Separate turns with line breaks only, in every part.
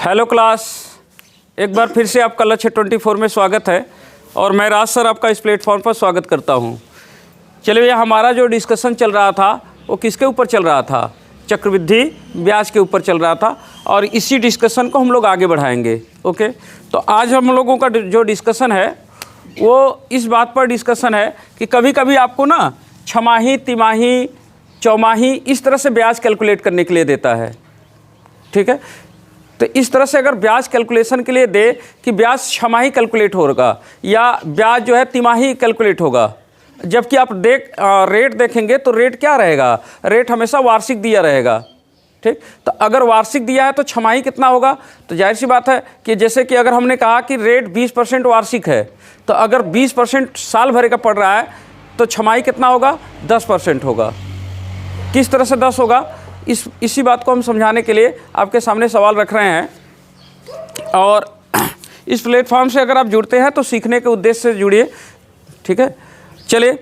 Hello class, एक बार फिर से आपका लक्ष्य 24 में स्वागत है और मैं राज सर आपका इस प्लेटफॉर्म पर स्वागत करता हूं। चलिए भैया, हमारा जो डिस्कशन चल रहा था वो किसके ऊपर चल रहा था? चक्रवृद्धि ब्याज के ऊपर चल रहा था और इसी डिस्कशन को हम लोग आगे बढ़ाएंगे। ओके, तो आज हम लोगों का जो डिस्कशन है वो इस बात पर डिस्कशन है कि कभी कभी आपको ना छमाही, तिमाही, चौमाही इस तरह से ब्याज कैलकुलेट करने के लिए देता है। ठीक है, तो इस तरह से अगर ब्याज कैलकुलेशन के लिए दे कि ब्याज छमाही कैलकुलेट होगा या ब्याज जो है तिमाही कैलकुलेट होगा, जबकि आप रेट देखेंगे तो रेट क्या रहेगा? रेट हमेशा वार्षिक दिया रहेगा। ठीक, तो अगर वार्षिक दिया है तो छमाही कितना होगा? तो जाहिर सी बात है कि जैसे कि अगर हमने कहा कि रेट 20% वार्षिक है, तो अगर 20% साल भर का पड़ रहा है तो छमाही कितना होगा? 10% होगा। किस तरह से 10 होगा, इसी बात को हम समझाने के लिए आपके सामने सवाल रख रहे हैं। और इस प्लेटफॉर्म से अगर आप जुड़ते हैं तो सीखने के उद्देश्य से जुड़िए। ठीक है, चलिए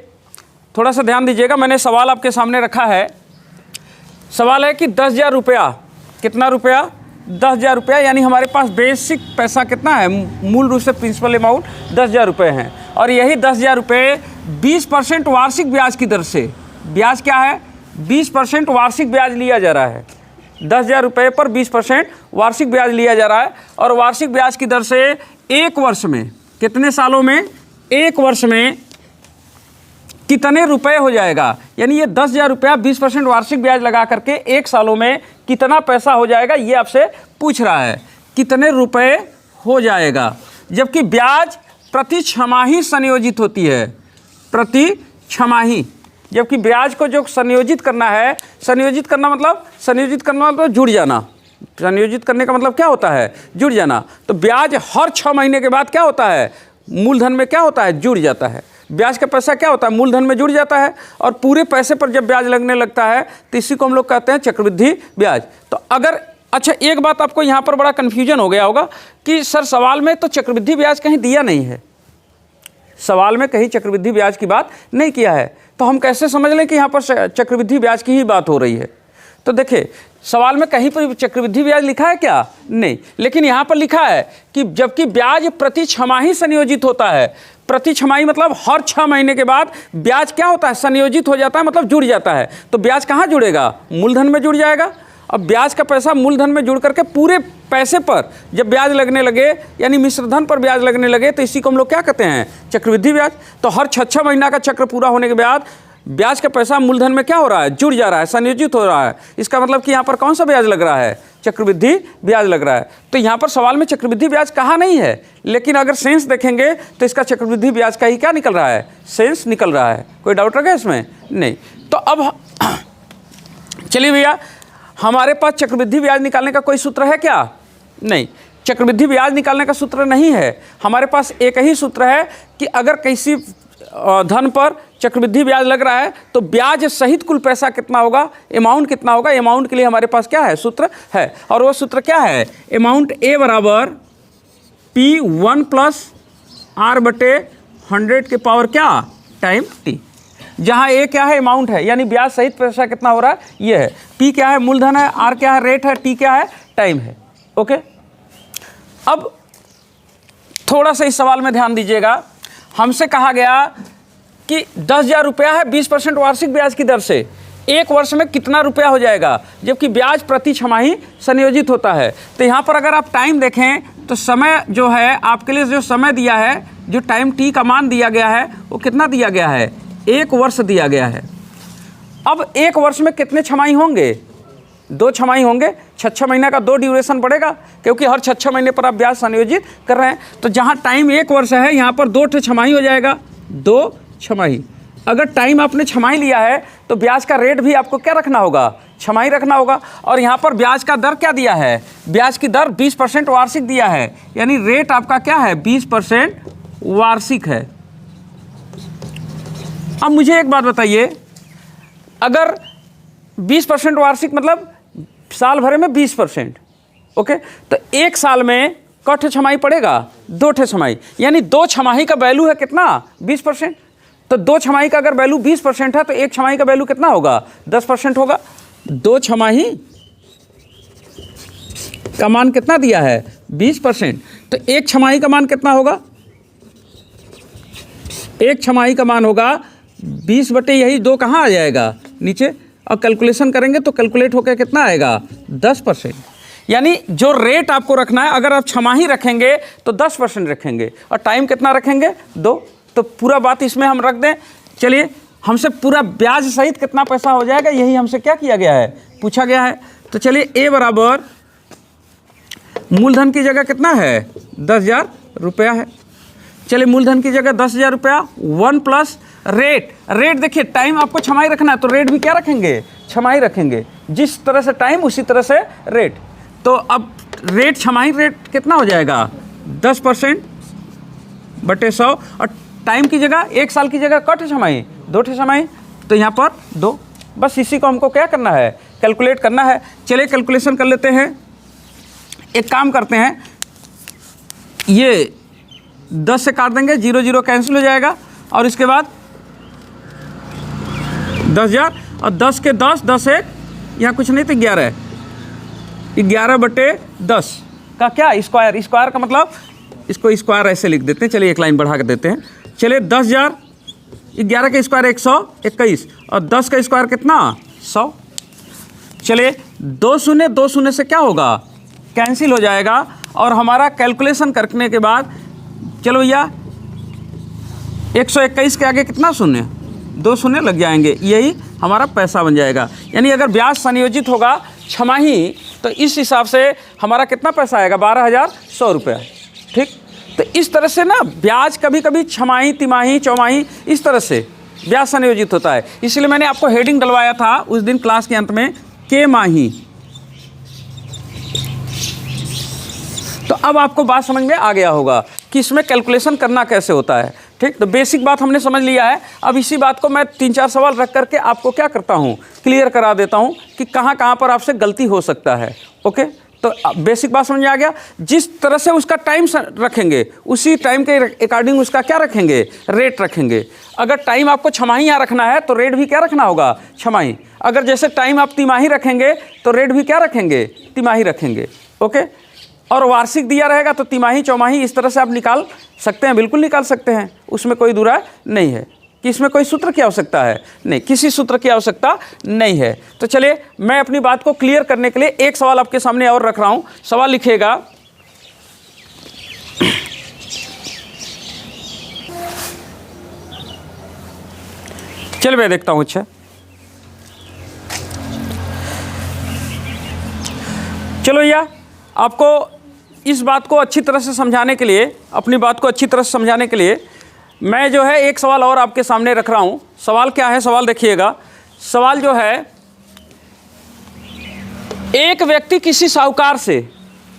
थोड़ा सा ध्यान दीजिएगा। मैंने सवाल आपके सामने रखा है। सवाल है कि 10,000 रुपया, कितना रुपया? 10,000 रुपया, यानी हमारे पास बेसिक पैसा कितना है? मूल रूप से प्रिंसिपल अमाउंट 10,000 रुपये हैं और यही 10,000 रुपये 20% वार्षिक ब्याज की दर से, ब्याज क्या है? 20% वार्षिक ब्याज लिया जा रहा है। 10,000 रुपये पर 20% वार्षिक ब्याज लिया जा रहा है और वार्षिक ब्याज की दर से एक वर्ष में, कितने सालों में? एक वर्ष में कितने रुपए हो जाएगा? यानी ये 10,000 रुपया 20% वार्षिक ब्याज लगा करके एक सालों में कितना पैसा हो जाएगा, ये आपसे पूछ रहा है। कितने रुपए हो जाएगा? जबकि ब्याज प्रति छमाही संयोजित होती है, प्रति छमाही। जबकि ब्याज को जो संयोजित करना है, संयोजित करना मतलब जुड़ जाना। संयोजित करने का मतलब क्या होता है? जुड़ जाना। तो ब्याज हर 6 महीने के बाद क्या होता है? मूलधन में क्या होता है? जुड़ जाता है। ब्याज का पैसा क्या होता है? मूलधन में जुड़ जाता है और पूरे पैसे पर जब ब्याज लगने लगता है तो इसी को हम लोग कहते हैं चक्रवृद्धि ब्याज। तो अगर अच्छा, एक बात आपको यहाँ पर बड़ा कन्फ्यूजन हो गया होगा कि सर सवाल में तो चक्रवृद्धि ब्याज कहीं दिया नहीं है, सवाल में कहीं चक्रवृद्धि ब्याज की बात नहीं किया है, तो हम कैसे समझ लें कि यहाँ पर चक्रवृद्धि ब्याज की ही बात हो रही है? तो देखिए, सवाल में कहीं पर चक्रवृद्धि ब्याज लिखा है क्या? नहीं, लेकिन यहाँ पर लिखा है कि जबकि ब्याज प्रति छमाही संयोजित होता है। प्रति छमाही मतलब हर 6 महीने के बाद ब्याज क्या होता है? संयोजित हो जाता है, मतलब जुड़ जाता है। तो ब्याज कहाँ जुड़ेगा? मूलधन में जुड़ जाएगा। अब ब्याज का पैसा मूलधन में जुड़ करके पूरे पैसे पर जब ब्याज लगने लगे, यानी मिश्रधन पर ब्याज लगने लगे, तो इसी को हम लोग क्या कहते हैं? चक्रवृद्धि ब्याज। तो हर 6 महीना का चक्र पूरा होने के बाद ब्याज का पैसा मूलधन में क्या हो रहा है? जुड़ जा रहा है, संयोजित हो रहा है। इसका मतलब कि यहाँ पर कौन सा ब्याज लग रहा है? चक्रवृद्धि ब्याज लग रहा है। तो यहाँ पर सवाल में चक्रवृद्धि ब्याज कहा नहीं है, लेकिन अगर सेंस देखेंगे तो इसका चक्रवृद्धि ब्याज का ही क्या निकल रहा है? सेंस निकल रहा है। कोई डाउट रखा इसमें? नहीं। तो अब चलिए भैया, हमारे पास चक्रवृद्धि ब्याज निकालने का कोई सूत्र है क्या? नहीं, चक्रवृद्धि ब्याज निकालने का सूत्र नहीं है। हमारे पास एक ही सूत्र है कि अगर किसी धन पर चक्रवृद्धि ब्याज लग रहा है तो ब्याज सहित कुल पैसा कितना होगा? अमाउंट कितना होगा? अमाउंट के लिए हमारे पास क्या है? सूत्र है, और वो सूत्र क्या है? अमाउंट A बराबर P1 + R/100 के पावर क्या? Time T। जहाँ A क्या है? अमाउंट है, यानी ब्याज सहित पैसा कितना हो रहा है? ये है। P क्या है? मूलधन है। R क्या है? रेट है। T क्या है? टाइम है। ओके, अब थोड़ा सा इस सवाल में ध्यान दीजिएगा। हमसे कहा गया कि 10,000 रुपया है 20% वार्षिक ब्याज की दर से, एक वर्ष में कितना रुपया हो जाएगा? जबकि ब्याज प्रति छमाही संयोजित होता है। तो यहाँ पर अगर आप टाइम देखें तो समय जो है आपके लिए, जो समय दिया है, जो टाइम T का मान दिया गया है, वो कितना दिया गया है? 1 वर्ष दिया गया है। अब एक वर्ष में कितने छमाही होंगे? 2 छमाही होंगे। 6 महीना का 2 ड्यूरेशन पड़ेगा, क्योंकि हर 6 महीने पर आप ब्याज संयोजित कर रहे हैं। तो जहाँ टाइम 1 वर्ष है, यहाँ पर 2 छमाही हो जाएगा। 2 छमाही। अगर टाइम आपने छमाही लिया है तो ब्याज का रेट भी आपको क्या रखना होगा? छमाही रखना होगा। और यहाँ पर ब्याज का दर क्या दिया है? ब्याज की दर 20% वार्षिक दिया है, यानी रेट आपका क्या है? 20% वार्षिक है। अब मुझे एक बात बताइए, अगर 20% वार्षिक मतलब साल भर में 20%, ओके, तो एक साल में कौन छमाही पड़ेगा? 2 छमाही, यानी 2 छमाही का वैल्यू है कितना? 20%। तो 2 छमाही का अगर वैल्यू 20% है तो एक छमाही का वैल्यू कितना होगा? 10% होगा। 2 छमाही का मान कितना दिया है 20%। तो एक छमाही का मान कितना होगा, एक छमाही का मान होगा 20 बटे यही 2 कहाँ आ जाएगा नीचे, और कैलकुलेशन करेंगे तो कैलकुलेट होकर कितना आएगा 10%। यानी जो रेट आपको रखना है, अगर आप छमाही रखेंगे तो 10% रखेंगे और टाइम कितना रखेंगे 2। तो पूरा बात इसमें हम रख दें। चलिए हमसे पूरा ब्याज सहित कितना पैसा हो जाएगा, यही हमसे क्या किया गया है, पूछा गया है। तो चलिए ए बराबर मूलधन की जगह कितना है 10,000 रुपया है। चलिए मूलधन की जगह 10,000 रुपया 1 प्लस रेट। रेट देखिए टाइम आपको छमाही रखना है तो रेट भी क्या रखेंगे, छमाही रखेंगे। जिस तरह से टाइम उसी तरह से रेट। तो अब रेट छमाही रेट कितना हो जाएगा 10% बटे 100, और टाइम की जगह 1 साल की जगह कट छमाही 2 छमाही, तो यहाँ पर 2। बस इसी को हमको क्या करना है, कैलकुलेट करना है। चलिए कैलकुलेशन कर लेते हैं। एक काम करते हैं, ये 10 से काट देंगे, 0 0 कैंसिल हो जाएगा, और इसके बाद 10,000 और 10 के 10, 10 1, यहाँ कुछ नहीं तो 11 बटे 10 का क्या स्क्वायर। स्क्वायर का मतलब इसको स्क्वायर ऐसे लिख देते हैं। चलिए एक लाइन बढ़ा कर देते हैं। चलिए 10,000, 11 का स्क्वायर 121 और 10 का स्क्वायर कितना 100। चलिए 2 शून्य से क्या होगा, कैंसिल हो जाएगा, और हमारा कैलकुलेशन करने के बाद चलो भैया 121 के आगे कितना शून्य, 2 शून्य लग जाएंगे, यही हमारा पैसा बन जाएगा। यानी अगर ब्याज संयोजित होगा छमाही तो इस हिसाब से हमारा कितना पैसा आएगा 12,100 रुपया। ठीक, तो इस तरह से ना ब्याज कभी कभी छमाही, तिमाही, चौमाही इस तरह से ब्याज संयोजित होता है। इसलिए मैंने आपको हेडिंग डलवाया था उस दिन क्लास के अंत में, के माही। तो अब आपको बात समझ में आ गया होगा कि इसमें कैलकुलेशन करना कैसे होता है। ठीक, तो बेसिक बात हमने समझ लिया है। अब इसी बात को मैं 3-4 सवाल रख करके आपको क्या करता हूँ, क्लियर करा देता हूँ कि कहाँ कहाँ पर आपसे गलती हो सकता है। ओके, तो बेसिक बात समझ में आ गया। जिस तरह से उसका टाइम रखेंगे उसी टाइम के अकॉर्डिंग उसका क्या रखेंगे, रेट रखेंगे। अगर टाइम आपको छमाही यहाँ रखना है तो रेट भी क्या रखना होगा, छमाही। अगर जैसे टाइम आप तिमाही रखेंगे तो रेट भी क्या रखेंगे, तिमाही रखेंगे। ओके, और वार्षिक दिया रहेगा तो तिमाही, चौमाही इस तरह से आप निकाल सकते हैं, बिल्कुल निकाल सकते हैं, उसमें कोई दुराय नहीं है। कि इसमें कोई सूत्र की आवश्यकता है, नहीं, किसी सूत्र की आवश्यकता नहीं है। तो चलिए मैं अपनी बात को क्लियर करने के लिए एक सवाल आपके सामने और रख रहा हूँ। सवाल लिखिएगा, चलिए मैं देखता हूँ। अच्छा चलो भैया, आपको इस बात को अच्छी तरह से समझाने के लिए, अपनी बात को अच्छी तरह से समझाने के लिए मैं जो है एक सवाल और आपके सामने रख रहा हूँ। सवाल क्या है, सवाल देखिएगा। सवाल जो है, एक व्यक्ति किसी साहूकार से,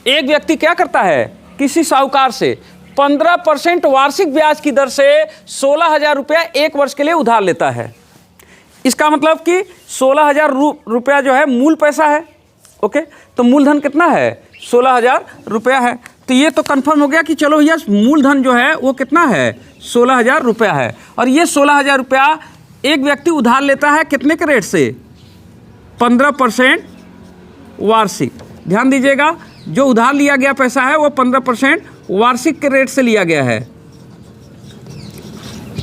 एक व्यक्ति क्या करता है, किसी साहूकार से 15% वार्षिक ब्याज की दर से 16,000 रुपया 1 वर्ष के लिए उधार लेता है। इसका मतलब कि 16,000 रुपया जो है मूल पैसा है। ओके, तो मूलधन कितना है, 16,000 रुपया है। तो ये तो कंफर्म हो गया कि चलो भैया मूलधन जो है वो कितना है, 16,000 रुपया है। और ये 16,000 रुपया एक व्यक्ति उधार लेता है कितने के रेट से, 15% वार्षिक। ध्यान दीजिएगा, जो उधार लिया गया पैसा है वो 15% वार्षिक के रेट से लिया गया है।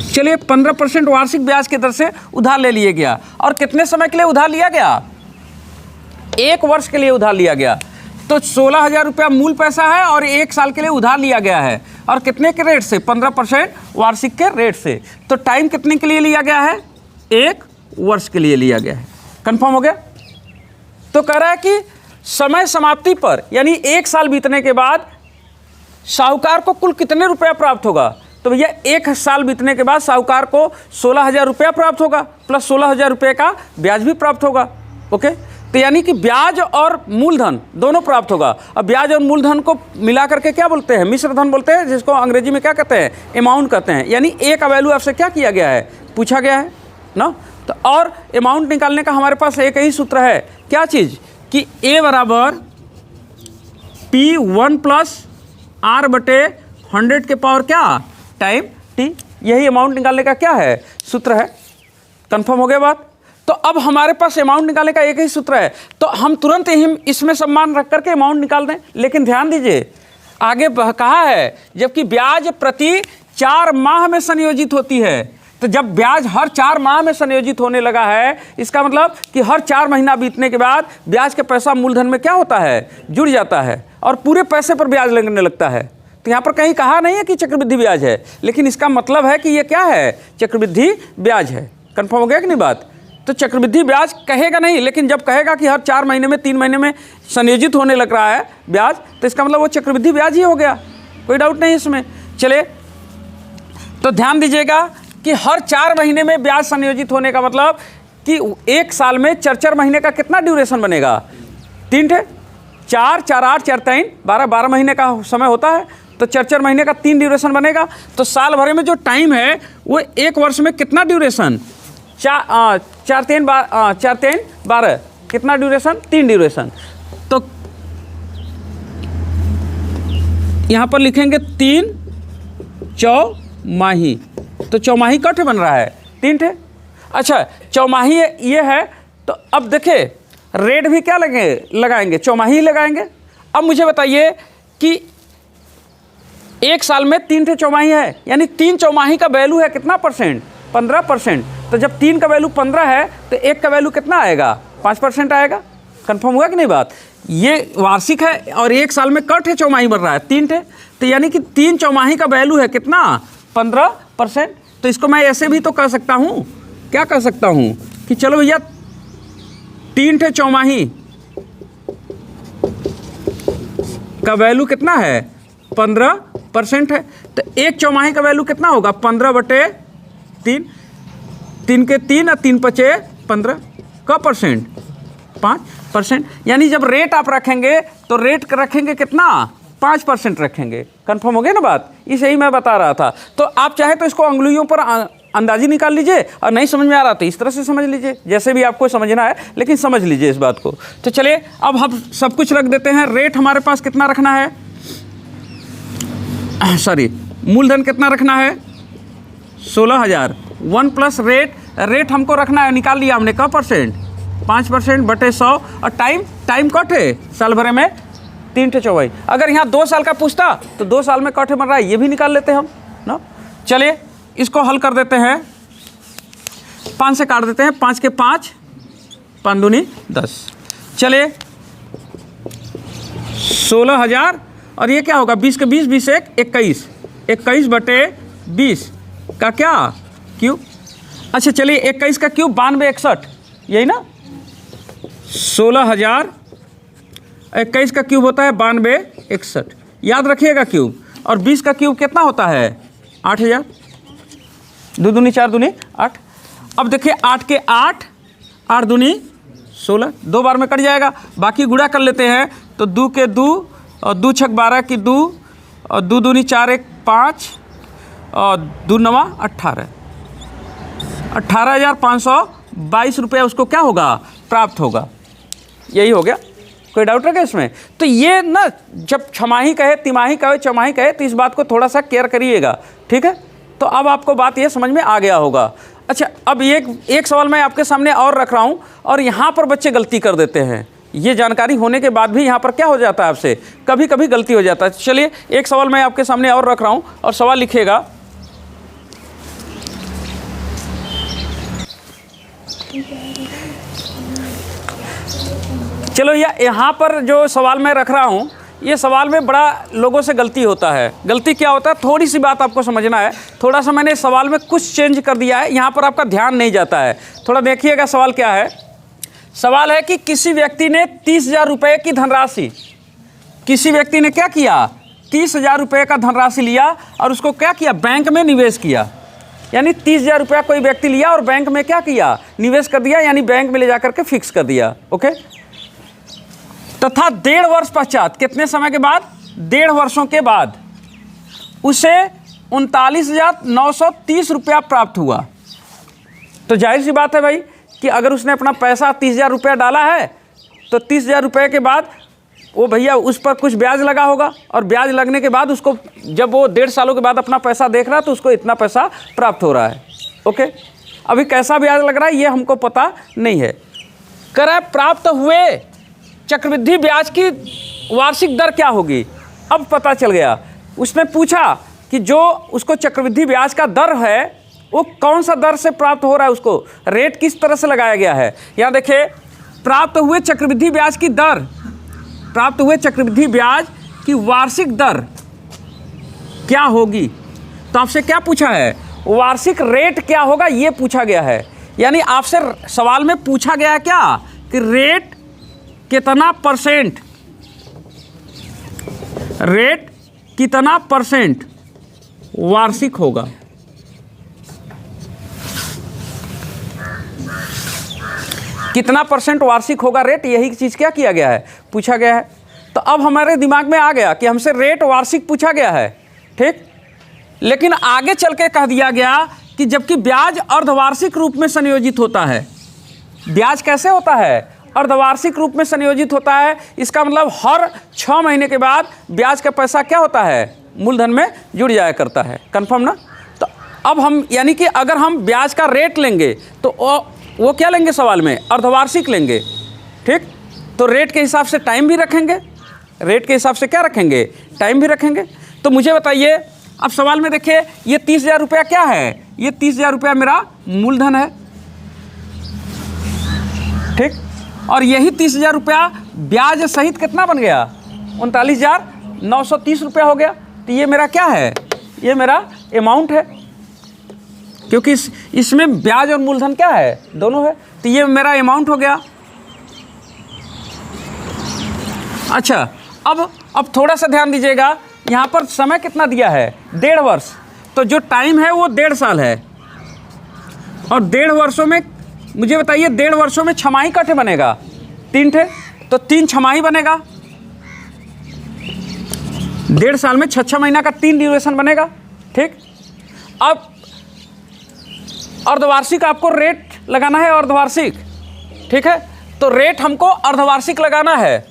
चलिए 15% वार्षिक ब्याज की दर से उधार ले लिया गया, और कितने समय के लिए उधार लिया गया, 1 वर्ष के लिए उधार लिया गया। तो 16,000 रुपया मूल पैसा है और 1 साल के लिए उधार लिया गया है, और कितने के रेट से, 15% वार्षिक के रेट से। तो टाइम कितने के लिए लिया गया है, 1 वर्ष के लिए लिया गया है। कंफर्म हो गया। तो कह रहा है कि समय समाप्ति पर, यानी 1 साल बीतने के बाद साहूकार को कुल कितने रुपया प्राप्त होगा। तो भैया 1 साल बीतने के बाद साहूकार को 16,000 रुपया प्राप्त होगा, प्लस 16,000 रुपये का ब्याज भी प्राप्त होगा। ओके, तो यानी कि ब्याज और मूलधन दोनों प्राप्त होगा। अब ब्याज और मूलधन को मिला करके क्या बोलते हैं, मिश्र धन बोलते हैं, जिसको अंग्रेजी में क्या कहते हैं, अमाउंट कहते हैं। यानी ए का वैल्यू आपसे क्या किया गया है, पूछा गया है ना। तो और अमाउंट निकालने का हमारे पास एक ही सूत्र है, क्या चीज़, कि ए बराबर P1 प्लस R बटे 100 के पावर क्या, टाइम T। यही अमाउंट निकालने का क्या है, सूत्र है। कंफर्म हो गया बात। तो अब हमारे पास अमाउंट निकालने का एक ही सूत्र है, तो हम तुरंत ही इसमें सब मान रख करके अमाउंट निकाल दें। लेकिन ध्यान दीजिए आगे कहा है जबकि ब्याज प्रति 4 माह में संयोजित होती है। तो जब ब्याज हर 4 माह में संयोजित होने लगा है, इसका मतलब कि हर 4 महीना बीतने के बाद ब्याज का पैसा मूलधन में क्या होता है, जुड़ जाता है और पूरे पैसे पर ब्याज लगने लगता है। तो यहाँ पर कहीं कहा नहीं है कि चक्रवृद्धि ब्याज है, लेकिन इसका मतलब है कि ये क्या है, चक्रवृद्धि ब्याज है। कन्फर्म हो गया कि नहीं बात? तो चक्रवृद्धि ब्याज कहेगा नहीं, लेकिन जब कहेगा कि हर 4 महीने में 3 महीने में संयोजित होने लग रहा है ब्याज, तो इसका मतलब वो चक्रवृद्धि ब्याज ही हो गया, कोई डाउट नहीं इसमें। चलिए तो ध्यान दीजिएगा कि हर 4 महीने में ब्याज संयोजित होने का मतलब कि एक साल में 4 महीने का कितना ड्यूरेशन बनेगा, 3 थे, 4 4 8 4 3 12 महीने का समय होता है, तो 4 महीने का 3 ड्यूरेशन बनेगा। तो साल भर में जो टाइम है वो एक वर्ष में कितना ड्यूरेशन, 4 3 12 कितना ड्यूरेशन, 3 ड्यूरेशन। तो यहाँ पर लिखेंगे 3 चौमाही, तो चौमाही कट बन रहा है 3 थे। अच्छा चौमाही ये है, तो अब देखिए रेट भी क्या लगाएंगे, चौमाही लगाएंगे। अब मुझे बताइए कि एक साल में 3 थे चौमाही है, यानी 3 चौमाही का वैल्यू है कितना परसेंट, 15%। तो जब 3 का वैल्यू 15 है तो 1 का वैल्यू कितना आएगा, 5% आएगा। कंफर्म हुआ कि नहीं बात? ये वार्षिक है और एक साल में कट है चौमाही बन रहा है, 3 थे, तो यानी कि 3 चौमाही का वैल्यू है कितना, 15%। तो इसको मैं ऐसे भी तो कह सकता हूँ, क्या कह सकता हूँ कि चलो भैया 3 थे चौमाही का वैल्यू कितना है, 15% है। तो एक चौमाही का वैल्यू कितना होगा, 15/3, 3 के 3 और 3 पचे 15 का परसेंट, 5%। यानी जब रेट आप रखेंगे तो रेट रखेंगे कितना, 5% रखेंगे। कंफर्म हो गया ना बात? इसे ही मैं बता रहा था। तो आप चाहे तो इसको अंगुलियों पर अंदाजी निकाल लीजिए, और नहीं समझ में आ रहा तो इस तरह से समझ लीजिए, जैसे भी आपको समझना है, लेकिन समझ लीजिए इस बात को। तो चलिए अब हम सब कुछ रख देते हैं। रेट हमारे पास कितना रखना है, सॉरी मूलधन कितना रखना है, 16,000। 1 प्लस रेट हमको रखना है, निकाल लिया हमने, का परसेंट, 5% बटे 100। और टाइम कट है साल भरे में 3 थे चौवाई। अगर यहाँ 2 साल का पूछता तो 2 साल में कट बन रहा है, ये भी निकाल लेते हम ना। चलिए इसको हल कर देते हैं, 5 से काट देते हैं, 5 के 5, 5 दूनी 10। चलिए 16,000 और ये क्या होगा, 20 के 20, 20 1 21, 21 बटे 20 का क्या क्यूब। अच्छा चलिए 21 का क्यूब 92 61, यही ना, 16,000 21 का क्यूब होता है 92 61, याद रखिएगा क्यूब। और 20 का क्यूब कितना होता है, 8,000, 2 दूनी 4 दूनी 8। अब देखिए 8 के 8, 8 दूनी 16, 2 बार में कट जाएगा, बाकी गुणा कर लेते हैं। तो 2 के 2 और 2 छक 12 की 2 और 2 दूनी 4 1 5 और 2 9 18, 18,522 रुपये उसको क्या होगा, प्राप्त होगा। यही हो गया, कोई डाउट रखे इसमें? तो ये ना जब छमाही कहे, तिमाही कहे, चौमाही कहे, तो इस बात को थोड़ा सा केयर करिएगा, ठीक है। तो अब आपको बात ये समझ में आ गया होगा। अच्छा अब एक सवाल मैं आपके सामने और रख रहा हूँ, और यहाँ पर बच्चे गलती कर देते हैं। ये जानकारी होने के बाद भी यहाँ पर क्या हो जाता है, आपसे कभी कभी गलती हो जाता है। चलिए एक सवाल मैं आपके सामने और रख रहा हूँ, और सवाल लिखिएगा, चलो यहाँ पर जो सवाल मैं रख रहा हूँ, ये सवाल में बड़ा लोगों से गलती होता है। गलती क्या होता है, थोड़ी सी बात आपको समझना है। थोड़ा सा मैंने सवाल में कुछ चेंज कर दिया है, यहाँ पर आपका ध्यान नहीं जाता है। थोड़ा देखिएगा सवाल क्या है। सवाल है कि किसी व्यक्ति ने 30,000 रुपये की धनराशि, किसी व्यक्ति ने क्या किया, 30,000 रुपये का धनराशि लिया और उसको क्या किया, बैंक में निवेश किया। यानी 30,000 रुपया कोई व्यक्ति लिया और बैंक में क्या किया, निवेश कर दिया, यानी बैंक में ले जाकर के फिक्स कर दिया। ओके, तथा 1.5 वर्ष पश्चात, कितने समय के बाद, 1.5 वर्षों के बाद उसे 39,930 रुपया प्राप्त हुआ। तो जाहिर सी बात है भाई कि अगर उसने अपना पैसा 30,000 रुपया डाला है, तो 30,000 रुपये के बाद वो भैया उस पर कुछ ब्याज लगा होगा, और ब्याज लगने के बाद उसको जब वो 1.5 सालों के बाद अपना पैसा देख रहा है तो उसको इतना पैसा प्राप्त हो रहा है। ओके, अभी कैसा ब्याज लग रहा है ये हमको पता नहीं है। कह रहा है प्राप्त हुए चक्रवृद्धि ब्याज की वार्षिक दर क्या होगी। अब पता चल गया, उसने पूछा कि जो उसको चक्रवृद्धि ब्याज का दर है वो कौन सा दर से प्राप्त हो रहा है, उसको रेट किस तरह से लगाया गया है। यहाँ देखिए, प्राप्त हुए चक्रवृद्धि ब्याज की दर, प्राप्त हुए चक्रवृद्धि ब्याज की वार्षिक दर क्या होगी। तो आपसे क्या पूछा है, वार्षिक रेट क्या होगा ये पूछा गया है। यानी आपसे सवाल में पूछा गया है क्या कि रेट कितना परसेंट, रेट कितना परसेंट वार्षिक होगा। कितना परसेंट वार्षिक होगा रेट, यही चीज़ क्या किया गया है, पूछा गया है। तो अब हमारे दिमाग में आ गया कि हमसे रेट वार्षिक पूछा गया है, ठीक। लेकिन आगे चल के कह दिया गया कि जबकि ब्याज अर्धवार्षिक रूप में संयोजित होता है। ब्याज कैसे होता है, अर्धवार्षिक रूप में संयोजित होता है। इसका मतलब हर 6 महीने के बाद ब्याज का पैसा क्या होता है, मूलधन में जुड़ जाया करता है। कंफर्म ना। तो अब हम यानी कि अगर हम ब्याज का रेट लेंगे तो वो क्या लेंगे सवाल में, अर्धवार्षिक लेंगे, ठीक। तो रेट के हिसाब से टाइम भी रखेंगे, रेट के हिसाब से क्या रखेंगे, टाइम भी रखेंगे। तो मुझे बताइए, अब सवाल में देखिए, ये 30,000 रुपया क्या है, ये 30,000 रुपया मेरा मूलधन है, ठीक। और यही 30,000 रुपया ब्याज सहित कितना बन गया, 39,930 रुपया हो गया। तो ये मेरा क्या है, ये मेरा अमाउंट है, क्योंकि इसमें ब्याज और मूलधन क्या है, दोनों है। तो ये मेरा अमाउंट हो गया। अच्छा, अब थोड़ा सा ध्यान दीजिएगा, यहाँ पर समय कितना दिया है, 1.5 वर्ष। तो जो टाइम है वो 1.5 साल है। और 1.5 वर्षों में मुझे बताइए, 1.5 वर्षों में छमाही कटे बनेगा, 3 ठे, तो 3 छमाही बनेगा। 1.5 साल में 6 महीना का 3 ड्यूरेशन बनेगा, ठीक। अब अर्धवार्षिक आपको रेट लगाना है, अर्धवार्षिक, ठीक है। तो रेट हमको अर्धवार्षिक लगाना है।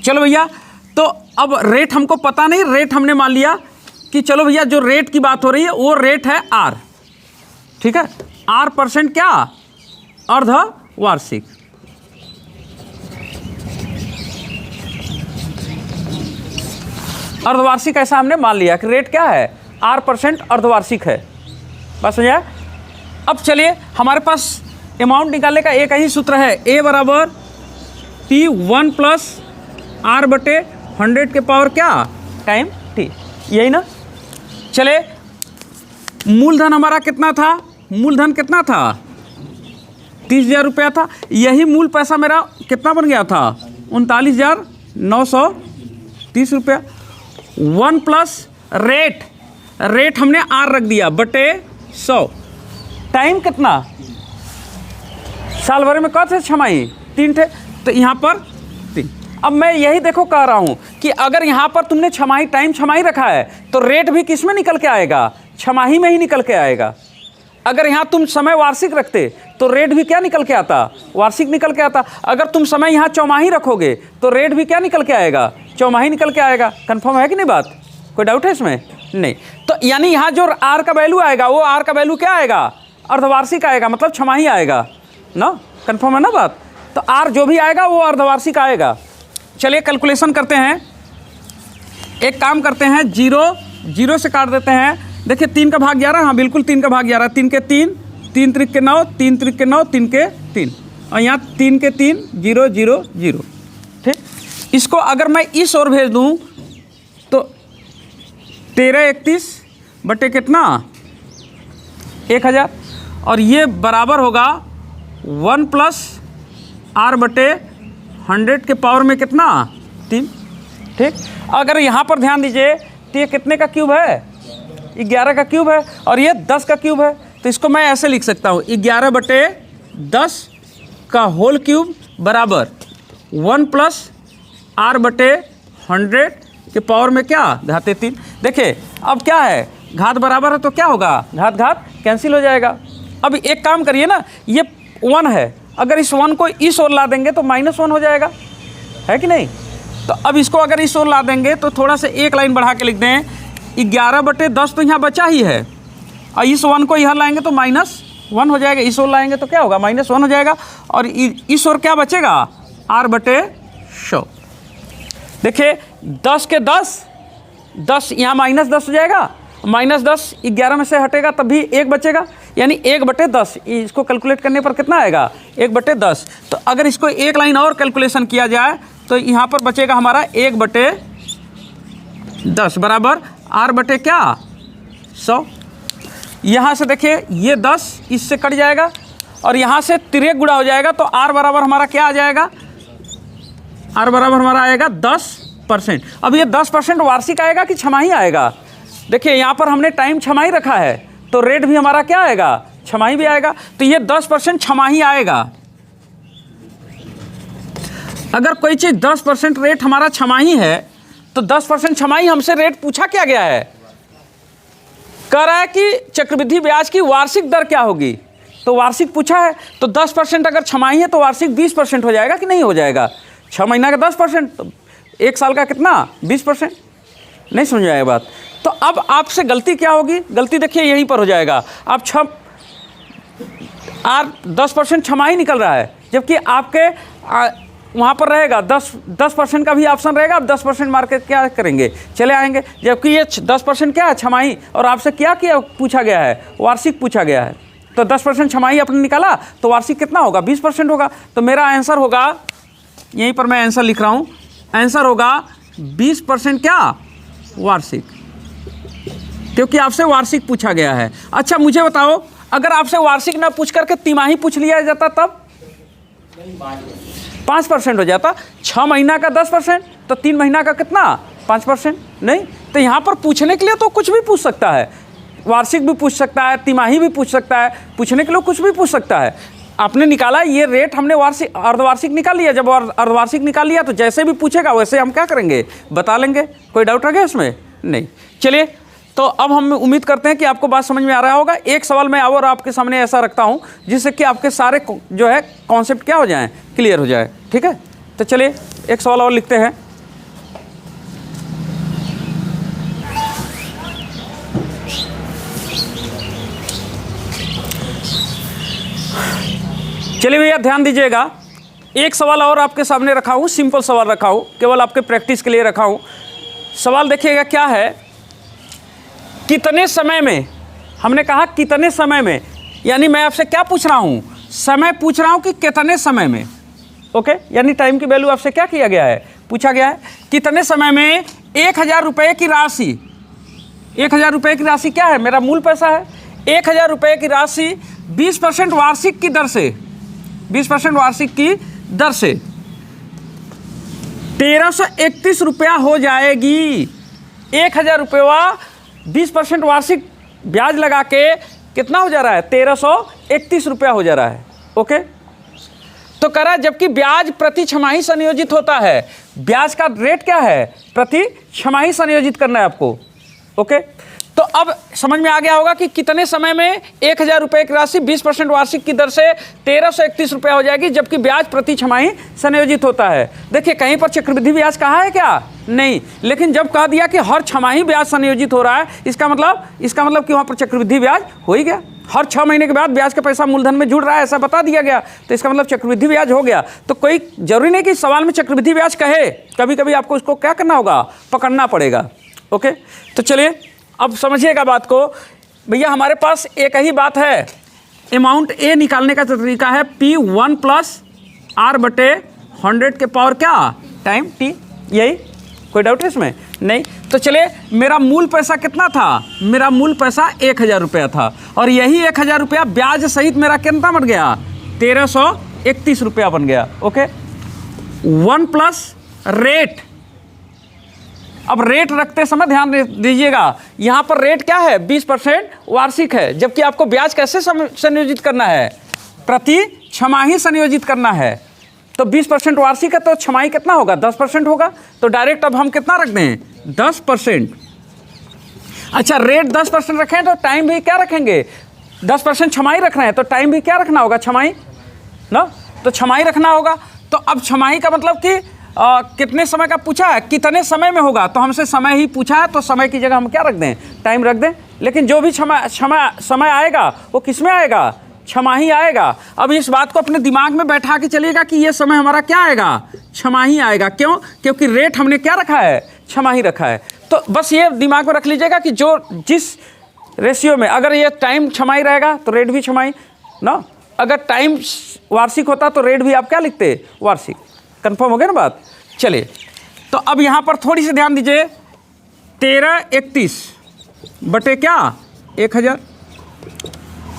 चलो भैया, तो अब रेट हमको पता नहीं, रेट हमने मान लिया कि चलो भैया जो रेट की बात हो रही है वो रेट है आर, ठीक है। R% क्या, अर्धवार्षिक। अर्धवार्षिक ऐसा हमने मान लिया कि रेट क्या है, R% अर्धवार्षिक है। बस हो जाए। अब चलिए, हमारे पास अमाउंट निकालने का एक ही सूत्र है, A बराबर T1 प्लस R/100 के पावर क्या, टाइम T, यही ना। चले, मूलधन हमारा कितना था, मूलधन कितना था, 30,000 रुपया था। यही मूल पैसा मेरा कितना बन गया था, 39,930 रुपया। 1 प्लस रेट, रेट हमने R रख दिया बटे 100। टाइम कितना, साल भर में कौन थे छमाही, 3 थे, तो यहाँ पर 3। अब मैं यही देखो कह रहा हूँ कि अगर यहाँ पर तुमने छमाही, टाइम छमाही रखा है तो रेट भी किस में निकल के आएगा, छमाही में ही निकल के आएगा। अगर यहाँ तुम समय वार्षिक रखते तो रेट भी क्या निकल के आता, वार्षिक निकल के आता। अगर तुम समय यहाँ चौमाही रखोगे तो रेट भी क्या निकल के आएगा, चौमाही निकल के आएगा। कंफर्म है कि नहीं बात, कोई डाउट है इसमें, नहीं। तो यानी यहाँ जो आर का वैल्यू आएगा वो आर का वैल्यू क्या आएगा, अर्धवार्षिक आएगा, मतलब छमाही आएगा ना। कंफर्म है ना बात। तो आर जो भी आएगा वो अर्धवार्षिक आएगा। चलिए कैलकुलेशन करते हैं, एक काम करते हैं, 0 से काट देते हैं। देखिए 3 का भाग 11, हाँ बिल्कुल 3 का भाग 11, 3 के 3, 3 त्रिक के 9, 3 त्रिक के 9, 3 के 3, और यहाँ 3 के 3, 0 0 0, ठीक। इसको अगर मैं इस ओर भेज दूँ तो 1331 बटे कितना, 1000, और ये बराबर होगा 1 प्लस R/100 के पावर में कितना, 3, ठीक। अगर यहाँ पर ध्यान दीजिए तो ये कितने का क्यूब है, 11 का क्यूब है, और ये 10 का क्यूब है। तो इसको मैं ऐसे लिख सकता हूँ, 11/10 का होल क्यूब बराबर 1 प्लस R/100 के पावर में क्या, घाते 3। देखिए अब क्या है, घात बराबर है तो क्या होगा, घात घात कैंसिल हो जाएगा। अब एक काम करिए ना, ये 1 है, अगर इस 1 को इस ओर ला देंगे तो -1 हो जाएगा, है कि नहीं। तो अब इसको अगर इस ओर ला देंगे तो थोड़ा सा एक लाइन बढ़ा के लिख दें, 11/10 तो यहाँ बचा ही है, और इस 1 को यहाँ लाएंगे तो 1 हो जाएगा, इस ओर लाएंगे तो क्या होगा -1 हो जाएगा, और इस ओर क्या बचेगा r/100। देखिए 10 के 10 यहाँ -10 हो जाएगा, -10 11 में से हटेगा तब भी 1 बचेगा, यानी 1/10। इसको कैलकुलेट करने पर कितना आएगा 1/10। तो अगर इसको एक लाइन और कैलकुलेशन किया जाए तो यहाँ पर बचेगा हमारा 1/10 बराबर r/100। यहाँ से देखिए ये 10 इससे कट जाएगा और यहाँ से तिरेक गुणा हो जाएगा, तो r बराबर हमारा क्या आ जाएगा, r बराबर हमारा आएगा 10%। अब ये 10% वार्षिक आएगा कि छमाही आएगा? देखिए यहाँ पर हमने टाइम छमाही रखा है, तो रेट भी हमारा क्या आएगा, छमाही भी आएगा। तो ये 10% छमाही आएगा। अगर कोई चीज़ 10% रेट हमारा छमाही है तो 10% छमाही हमसे रेट पूछा क्या गया है, कह रहा है कि चक्रवृद्धि ब्याज की वार्षिक दर क्या होगी, तो वार्षिक पूछा है। तो 10% अगर छमाही है तो वार्षिक 20% हो जाएगा कि नहीं हो जाएगा? 6 महीना का 10%, तो 1 साल का कितना 20%। नहीं समझ आए बात? तो अब आपसे गलती क्या होगी, गलती देखिए यहीं पर हो जाएगा। आप 10% छमाही निकल रहा है, जबकि आपके वहाँ पर रहेगा 10% का भी ऑप्शन रहेगा। आप 10% मार के क्या करेंगे, चले आएंगे, जबकि ये 10% क्या है छमाही, और आपसे क्या पूछा गया है, वार्षिक पूछा गया है। तो 10% छमाही आपने निकाला तो वार्षिक कितना होगा 20% होगा। तो मेरा आंसर होगा, यहीं पर मैं आंसर लिख रहा हूँ, आंसर होगा 20% क्या वार्षिक, क्योंकि आपसे वार्षिक पूछा गया है। अच्छा मुझे बताओ, अगर आपसे वार्षिक ना पूछ करके तिमाही पूछ लिया जाता तब 5% हो जाता। 6 महीना का 10%, तो 3 महीना का कितना 5%। नहीं, तो यहाँ पर पूछने के लिए तो कुछ भी पूछ सकता है, वार्षिक भी पूछ सकता है, तिमाही भी पूछ सकता है, पूछने के लिए कुछ भी पूछ सकता है। आपने निकाला ये रेट, हमने वार्षिक अर्धवार्षिक निकाल लिया। जब अर्धवार्षिक निकाल लिया तो जैसे भी पूछेगा वैसे हम क्या करेंगे, बता लेंगे। कोई डाउट रह गया इसमें? नहीं। चलिए, तो अब हम उम्मीद करते हैं कि आपको बात समझ में आ रहा होगा। एक सवाल मैं और आपके सामने ऐसा रखता हूं जिससे कि आपके सारे जो है कॉन्सेप्ट क्या हो जाएं, क्लियर हो जाए। ठीक है, तो चलिए एक सवाल और लिखते हैं। चलिए भैया ध्यान दीजिएगा, एक सवाल और आपके सामने रखा हूँ, सिंपल सवाल रखा हूँ, केवल आपके प्रैक्टिस के लिए रखा हूँ। सवाल देखिएगा क्या है, कितने समय में, हमने कहा कितने समय में, यानी मैं आपसे क्या पूछ रहा हूँ, समय पूछ रहा हूँ कि कितने समय में। ओके, यानी टाइम की वैल्यू आपसे क्या किया गया है, पूछा गया है। कितने समय में 1000 रुपये की राशि, 1000 रुपये की राशि क्या है, मेरा मूल पैसा है। 1000 रुपये की राशि 20% वार्षिक की दर से, 20% वार्षिक की दर से 1331 रुपया हो जाएगी। 1000 रुपया 20% वार्षिक ब्याज लगा के कितना हो जा रहा है, 1331 रुपया हो जा रहा है। ओके, तो कह रहा है जबकि ब्याज प्रति छमाही संयोजित होता है। ब्याज का रेट क्या है, प्रति छमाही संयोजित करना है आपको। ओके, तो अब समझ में आ गया होगा कि कितने समय में 1000 रुपये की राशि 20% वार्षिक की दर से 1331 रुपया हो जाएगी, जबकि ब्याज प्रति छमाही संयोजित होता है। देखिए कहीं पर चक्रवृद्धि ब्याज कहा है क्या, नहीं, लेकिन जब कह दिया कि हर छमाही ब्याज संयोजित हो रहा है, इसका मतलब कि वहाँ पर चक्रवृद्धि ब्याज हो ही गया। हर 6 महीने के बाद ब्याज का पैसा मूलधन में जुड़ रहा है, ऐसा बता दिया गया, तो इसका मतलब चक्रवृद्धि ब्याज हो गया। तो कोई जरूरी नहीं कि सवाल में चक्रवृद्धि ब्याज कहे, कभी कभी आपको उसको क्या करना होगा, पकड़ना पड़ेगा। ओके, तो चलिए अब समझिएगा बात को। भैया हमारे पास एक ही बात है, अमाउंट ए निकालने का तरीका है P1 + R/100 के पावर क्या, टाइम T। यही, कोई डाउट है इसमें? नहीं। तो चलिए, मेरा मूल पैसा कितना था, मेरा मूल पैसा 1000 रुपया था, और यही 1000 रुपया ब्याज सहित मेरा कितना बन गया, 1331 रुपया बन गया। Okay, 1 + rate. अब रेट रखते समय ध्यान दीजिएगा, यहाँ पर रेट क्या है, 20% वार्षिक है, जबकि आपको ब्याज कैसे संयोजित करना है, प्रति छमाही संयोजित करना है। तो 20% वार्षिक है तो छमाही कितना होगा, 10% होगा। तो डायरेक्ट अब हम कितना रख दें, 10%। अच्छा, रेट 10% रखें तो टाइम भी क्या रखेंगे, 10% छमाही रख रहे हैं तो टाइम भी क्या रखना होगा, छमाही ना, तो छमाही रखना होगा। तो अब छमाही का मतलब कि कितने समय का पूछा है, कितने समय में होगा, तो हमसे समय ही पूछा है, तो समय की जगह हम क्या रख दें, टाइम रख दें। लेकिन जो भी समय आएगा वो किस में आएगा, छमाही आएगा। अब इस बात को अपने दिमाग में बैठा के चलिएगा कि ये समय हमारा क्या आएगा, छमाही आएगा। क्यों? क्योंकि रेट हमने क्या रखा है, छमाही रखा है। तो बस ये दिमाग में रख लीजिएगा कि जो जिस रेशियो में, अगर ये टाइम छमाही रहेगा तो रेट भी छमाही ना, अगर टाइम वार्षिक होता तो रेट भी आप क्या लिखते, वार्षिक। कंफर्म हो गया ना बात। चलिए, तो अब यहाँ पर थोड़ी सी ध्यान दीजिए, 1331 बटे क्या, 1000।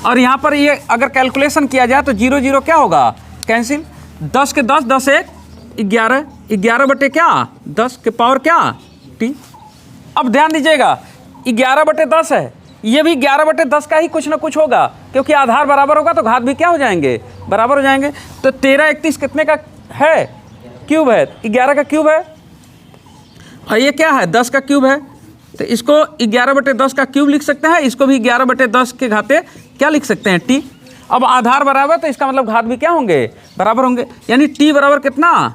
और यहाँ पर ये अगर कैलकुलेशन किया जाए तो 0 0 क्या होगा, कैंसिल। 10 के 10, 10 1 11, 11 बटे क्या, 10 के पावर क्या, टी। अब ध्यान दीजिएगा, 11 बटे 10 है, ये भी 11 बटे 10 का ही कुछ ना कुछ होगा, क्योंकि आधार बराबर होगा तो घात भी क्या हो जाएंगे, बराबर हो जाएंगे। तो 1331 कितने का है, क्यूब है, 11 का क्यूब है, और ये क्या है, 10 का क्यूब है। तो इसको 11 बटे 10 का क्यूब लिख सकते हैं, इसको भी 11 बटे 10 के घाते क्या लिख सकते हैं, टी। अब आधार बराबर तो इसका मतलब घात भी क्या होंगे, बराबर होंगे, यानी टी बराबर कितना,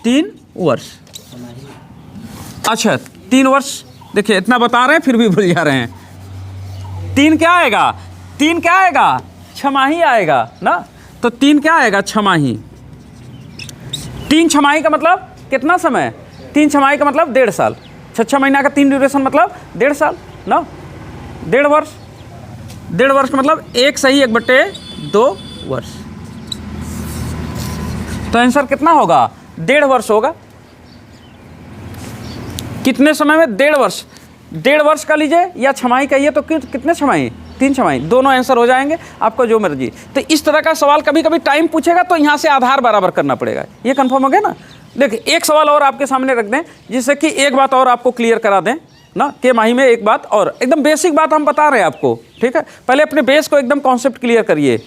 3 वर्ष। अच्छा, 3 वर्ष, देखिए इतना बता रहे हैं फिर भी भूल जा रहे हैं। 3 क्या आएगा, 3 क्या आएगा, छमाही आएगा ना। तो 3 क्या आएगा, छमाही। 3 छमाही का मतलब कितना समय, 3 छमाही का मतलब 1.5 साल। 6 महीना का 3 ड्यूरेशन मतलब 1.5 साल ना, 1.5 वर्ष। 1.5 वर्ष का मतलब 1 सही 1 बटे 2 वर्ष। तो आंसर कितना होगा, 1.5 वर्ष होगा। कितने समय में, 1.5 वर्ष। 1.5 वर्ष का लीजिए या छमाही कहिए तो कितने छमाही, 3 छमाही, दोनों आंसर हो जाएंगे, आपको जो मर्जी। तो इस तरह का सवाल कभी कभी टाइम पूछेगा तो यहाँ से आधार बराबर करना पड़ेगा। ये कंफर्म हो गया ना। देखिए एक सवाल और आपके सामने रख दें, जिससे कि एक बात और आपको क्लियर करा दें ना, के माही में एक बात और, एकदम बेसिक बात हम बता रहे हैं आपको, ठीक है। पहले अपने बेस को एकदम कॉन्सेप्ट क्लियर करिए।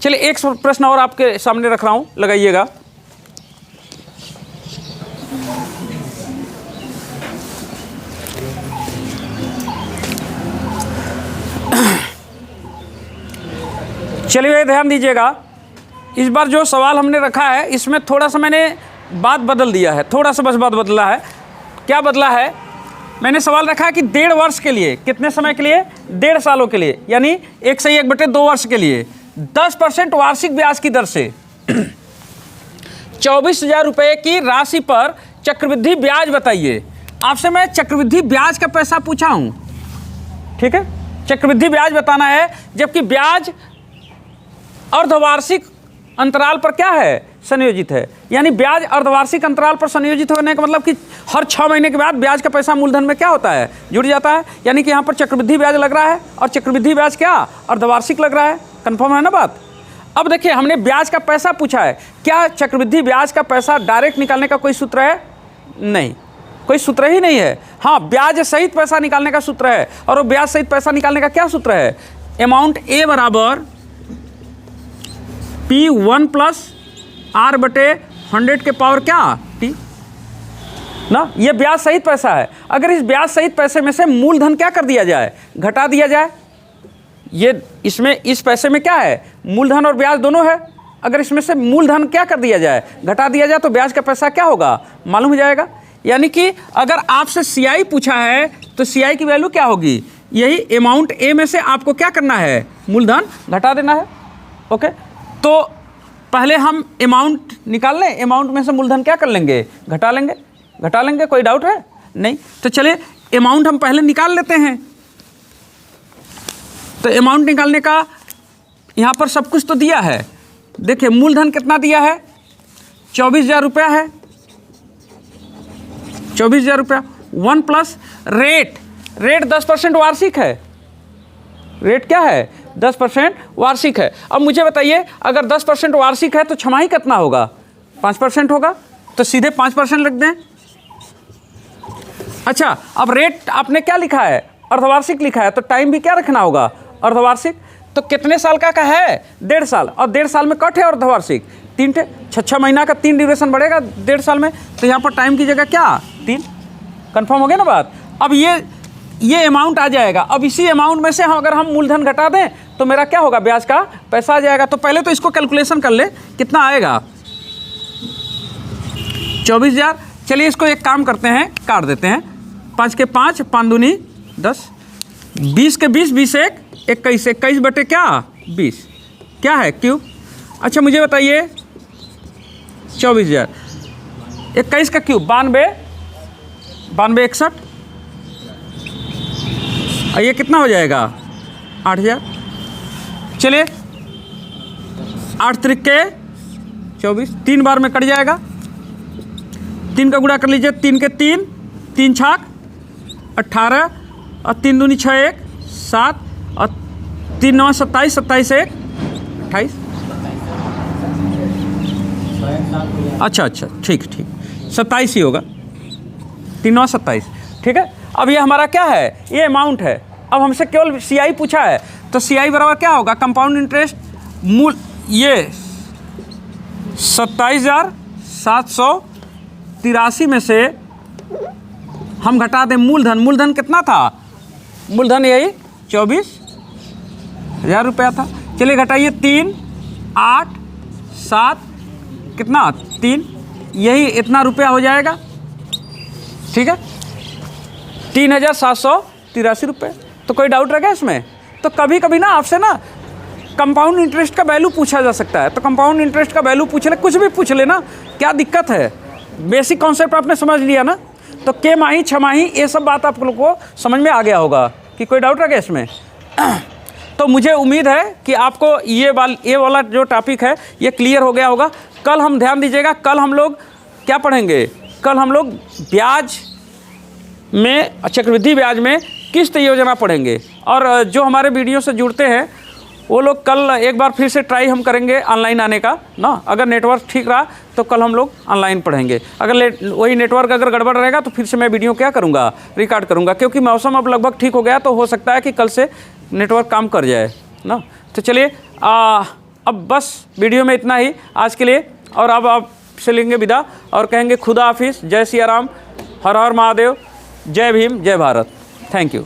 चलिए एक प्रश्न और आपके सामने रख रहा हूँ, लगाइएगा। चलिए ध्यान दीजिएगा, इस बार जो सवाल हमने रखा है इसमें थोड़ा सा मैंने बात बदल दिया है, थोड़ा सा बस बात बदला है। क्या बदला है, मैंने सवाल रखा है कि 1.5 वर्ष के लिए, कितने समय के लिए, 1.5 सालों के लिए, यानी 1 सही 1 बटे 2 वर्ष के लिए 10% वार्षिक ब्याज की दर से 24,000 रुपये की राशि पर चक्रवृद्धि ब्याज बताइए। आपसे मैं चक्रवृद्धि ब्याज का पैसा पूछा हूँ, ठीक है, चक्रवृद्धि ब्याज बताना है, जबकि ब्याज अर्धवार्षिक अंतराल पर क्या है, संयोजित है। यानी ब्याज अर्धवार्षिक अंतराल पर संयोजित होने का मतलब कि हर 6 महीने के बाद ब्याज का पैसा मूलधन में क्या होता है, जुड़ जाता है। यानी कि यहाँ पर चक्रवृद्धि ब्याज लग रहा है और चक्रवृद्धि ब्याज क्या, अर्धवार्षिक लग रहा है। कंफर्म है ना बात। अब देखिए हमने ब्याज का पैसा पूछा है, क्या चक्रवृद्धि ब्याज का पैसा डायरेक्ट निकालने का कोई सूत्र है, नहीं, कोई सूत्र ही नहीं है। हाँ, ब्याज सहित पैसा निकालने का सूत्र है, और वो ब्याज सहित पैसा निकालने का क्या सूत्र है, अमाउंट ए बराबर P1 प्लस R बटे 100 के पावर क्या, T ना। ये ब्याज सहित पैसा है। अगर इस ब्याज सहित पैसे में से मूलधन क्या कर दिया जाए, घटा दिया जाए, ये इसमें इस पैसे में क्या है, मूलधन और ब्याज दोनों है। अगर इसमें से मूलधन क्या कर दिया जाए, घटा दिया जाए, तो ब्याज का पैसा क्या होगा, मालूम हो जाएगा। यानी कि अगर आपसे CI पूछा है तो CI की वैल्यू क्या होगी, यही अमाउंट ए में से आपको क्या करना है, मूलधन घटा देना है। ओके, तो पहले हम अमाउंट निकाल लें, अमाउंट में से मूलधन क्या कर लेंगे, घटा लेंगे, कोई डाउट है नहीं। तो चलिए अमाउंट हम पहले निकाल लेते हैं। तो अमाउंट निकालने का यहाँ पर सब कुछ तो दिया है। देखिए मूलधन कितना दिया है, 24,000 रुपया है, 24,000 रुपया। 1 प्लस रेट 10% वार्षिक है, रेट क्या है, 10% वार्षिक है। अब मुझे बताइए, अगर 10% वार्षिक है तो छमाही कितना होगा, 5% होगा, तो सीधे 5% रख दें। अच्छा, अब रेट आपने क्या लिखा है, अर्धवार्षिक लिखा है, तो टाइम भी क्या रखना होगा, अर्धवार्षिक। तो कितने साल का है, 1.5 साल, और 1.5 साल में कट है अर्धवार्षिक 3 थे, 6 महीना का 3 ड्यूरेशन बढ़ेगा 1.5 साल में, तो यहाँ पर टाइम की जगह क्या, 3। कंफर्म हो गया ना बात। अब ये अमाउंट आ जाएगा। अब इसी अमाउंट में से अगर हम मूलधन घटा दें तो मेरा क्या होगा, ब्याज का पैसा आ जाएगा। तो पहले तो इसको कैलकुलेशन कर ले, कितना आएगा, 24,000। चलिए इसको एक काम करते हैं, काट देते हैं, 5 के 5, 5 दूनी 10, 20 के 20, 20 एक 21, 21 बटे क्या 20, क्या है क्यूब। अच्छा मुझे बताइए 24,000, 21 का क्यूब 92, 61, और ये कितना हो जाएगा 8,000। चलिए 8 त्रिके 24, 3 बार में कट जाएगा, 3 का गुणा कर लीजिए, 3 के 3, 3 छाक 18, और 3 दूनी 6 1 7, और 3 9 27, 27 1 28। अच्छा ठीक 27 ही होगा, 3 9 27, ठीक है। अब ये हमारा क्या है, ये अमाउंट है। अब हमसे केवल सीआई पूछा है, तो सीआई बराबर क्या होगा, कंपाउंड इंटरेस्ट मूल, ये 27,783 में से हम घटा दें मूलधन। मूलधन कितना था, मूलधन यही 24,000 रुपया था। चलिए घटाइए, 3 8 7 कितना 3, यही इतना रुपया हो जाएगा, ठीक है, 3,783 रुपये। तो कोई डाउट रह गया इसमें। तो कभी कभी ना आपसे ना कंपाउंड इंटरेस्ट का वैल्यू पूछा जा सकता है, तो कंपाउंड इंटरेस्ट का वैल्यू पूछ ले, कुछ भी पूछ लेना, क्या दिक्कत है। बेसिक कॉन्सेप्ट आपने समझ लिया ना, तो के माही छमाही ये सब बात आप लोग को समझ में आ गया होगा कि कोई डाउट रह गया इसमें। तो मुझे उम्मीद है कि आपको ये वाला जो टॉपिक है ये क्लियर हो गया होगा। कल हम ध्यान दीजिएगा, कल हम लोग क्या पढ़ेंगे, कल हम लोग ब्याज में, चक्रवृद्धि ब्याज में किस्त योजना पढ़ेंगे। और जो हमारे वीडियो से जुड़ते हैं वो लोग कल एक बार फिर से ट्राई हम करेंगे ऑनलाइन आने का ना। अगर नेटवर्क ठीक रहा तो कल हम लोग ऑनलाइन पढ़ेंगे। अगर वही नेटवर्क अगर गड़बड़ रहेगा तो फिर से मैं वीडियो क्या करूँगा, रिकॉर्ड करूँगा, क्योंकि मौसम अब लगभग ठीक हो गया, तो हो सकता है कि कल से नेटवर्क काम कर जाए ना। तो चलिए अब बस वीडियो में इतना ही आज के लिए, और अब आपसे लेंगे विदा और कहेंगे खुदा हाफिज़, जय सिया राम, हर हर महादेव, जय भीम, जय भारत। Thank you.